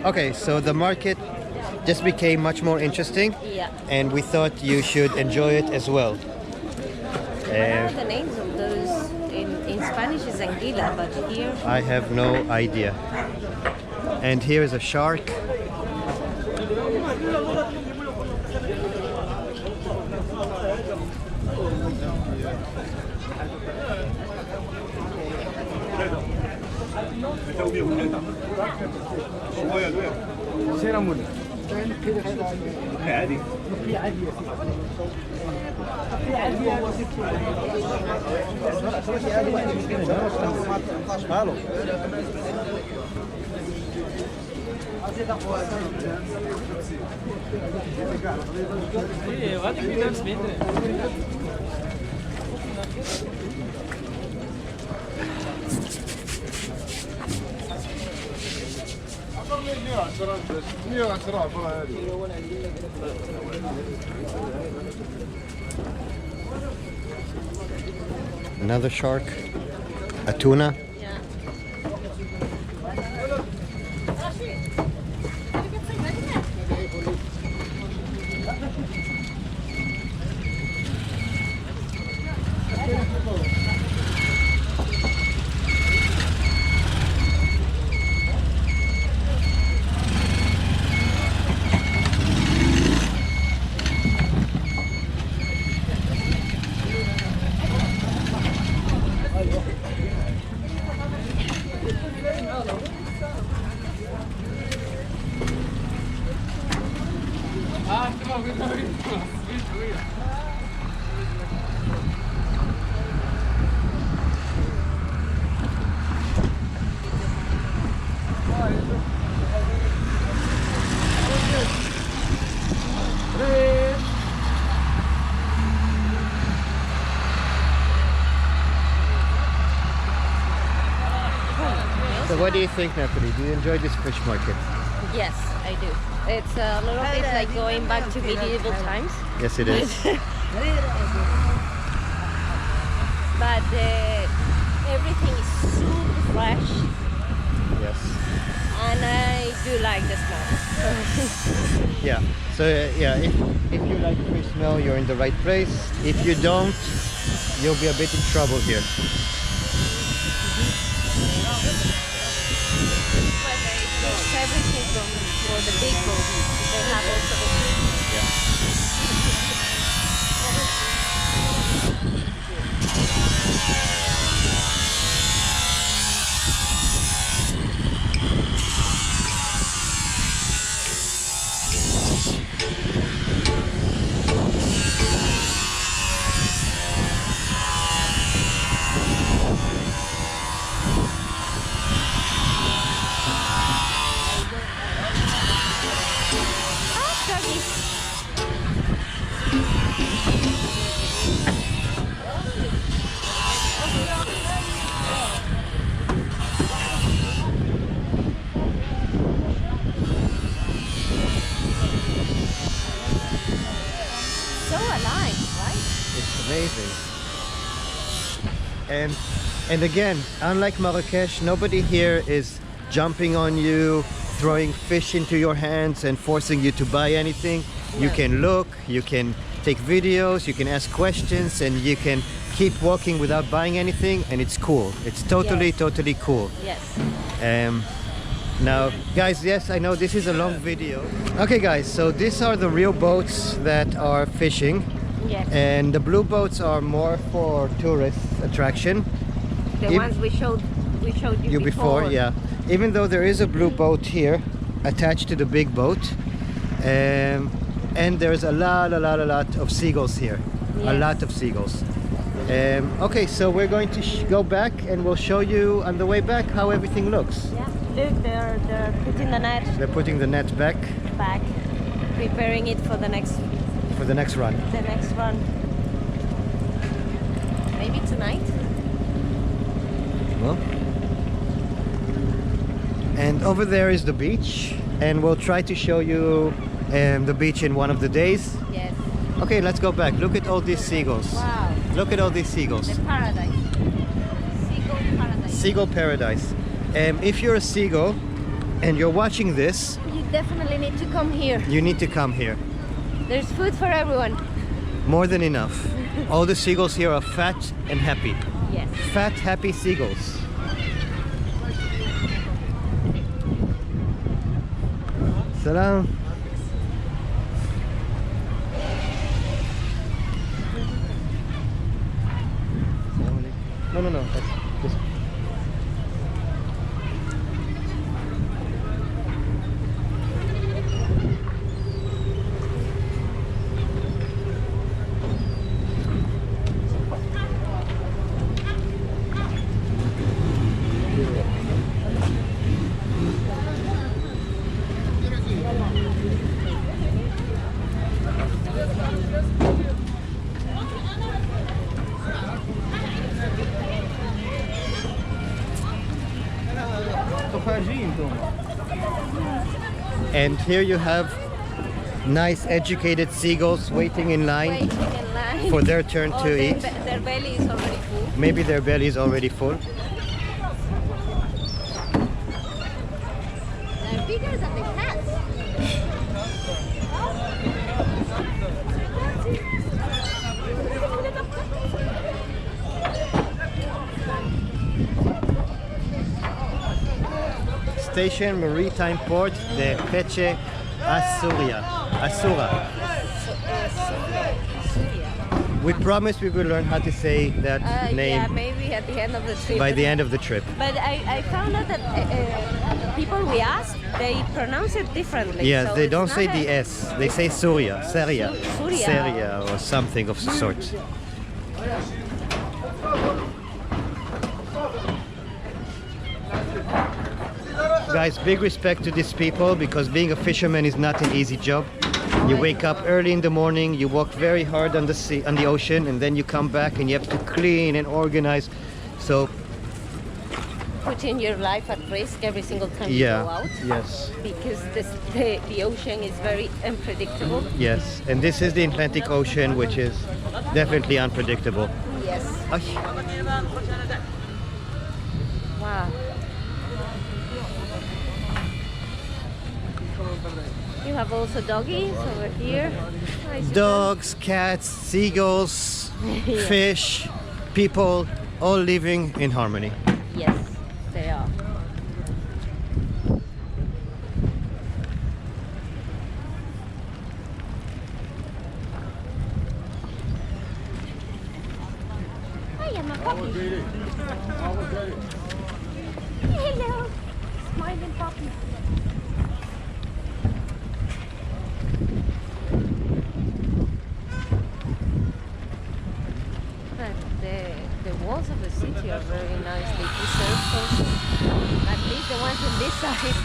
Okay, so the market just became much more interesting, Yeah. and we thought you should enjoy it as well. What are the names of those? In Spanish is anguila, but here I have no idea. And here is a shark. Another shark, a tuna. yeah. So what do you think, Natalie? Do you enjoy this fish market? Yes, I do. It's a little bit like going back to medieval times. Yes, it is. But everything is super fresh, Yes. and I do like the smell. Yeah. So yeah, if you like fish smell, you're in the right place. If you don't, you'll be a bit in trouble here. Everything for the big boats. They have also the so alive, right? It's amazing. And again, unlike Marrakesh, nobody here is jumping on you, throwing fish into your hands and forcing you to buy anything. You No. can look, you can take videos, you can ask questions, and you can keep walking without buying anything, and it's cool. It's totally, Yes. totally cool. Yes. Now, guys, yes, I know this is a long video. Okay, guys, so these are the real boats that are fishing, Yes. and the blue boats are more for tourist attraction. The if- ones we showed you Before, yeah. Even though there is a blue boat here attached to the big boat, and there's a lot of seagulls here. A Yes. lot of seagulls. Okay, so we're going to go back, and we'll show you on the way back how everything looks. Yeah. Look, they're putting the net They're putting the net back back, preparing it for the next run. run. Maybe tonight. Well, and over there is the beach, and we'll try to show you the beach in one of the days. Yes. Okay, let's go back. Look at all these seagulls. Wow. Look at all these seagulls. The paradise. Seagull paradise. Seagull paradise. If you're a seagull, and you're watching this, You definitely need to come here. you need to come here. There's food for everyone. More than enough. All the seagulls here are fat and happy. Yes. Fat, happy seagulls. Salam. No, no, no. That's this. And here you have nice educated seagulls waiting in line Waiting in line. for their turn Oh, to their, eat. their belly is already full. Maybe their belly is already full. They're bigger than the cats. Station Maritime Port de Peche Essaouira. We promised we would learn how to say that Yeah, name maybe at the end of the trip. by the end of the trip. But I found out that people we asked, they pronounce it differently. Yes, so they it's don't not say a- the S. They say Surya, Seria, Surya. Seria, or something of the sort. Guys, big respect to these people because being a fisherman is not an easy job. You wake up early in the morning, you walk very hard on the sea, on the ocean, and then you come back and you have to clean and organize. So Putting your life at risk every single time you go yeah, out. yes, Because the ocean is very unpredictable. yes. And this is the Atlantic Ocean, which is definitely unpredictable. Yes. Ay. Wow. You have also doggies over here. Nice. Dogs, cats, seagulls, fish, people, all living in harmony. Yes, they are. Hi, I'm a puppy. Hello, smiling puppy. But the walls of the city are very nicely preserved also. At least the ones on this side.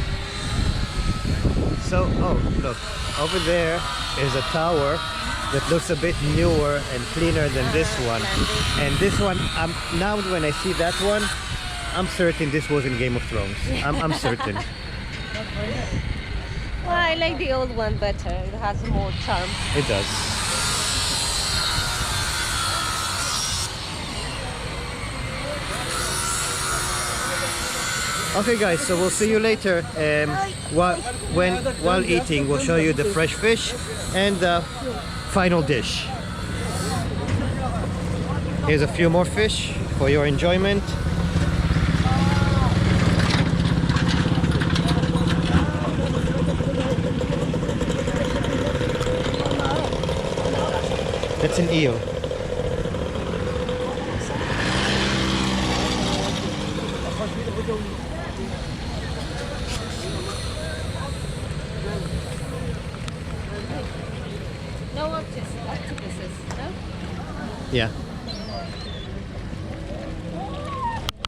So, oh, look, over there is a tower that looks a bit newer and cleaner than this one. And this one, now when I see that one, I'm certain this was in Game of Thrones. I'm certain. Well, I like the old one better. It has more charm. It does. Okay guys, so we'll see you later. While eating, we'll show you the fresh fish and the final dish. Here's a few more fish for your enjoyment. That's an eel. No octopuses, no? Yeah.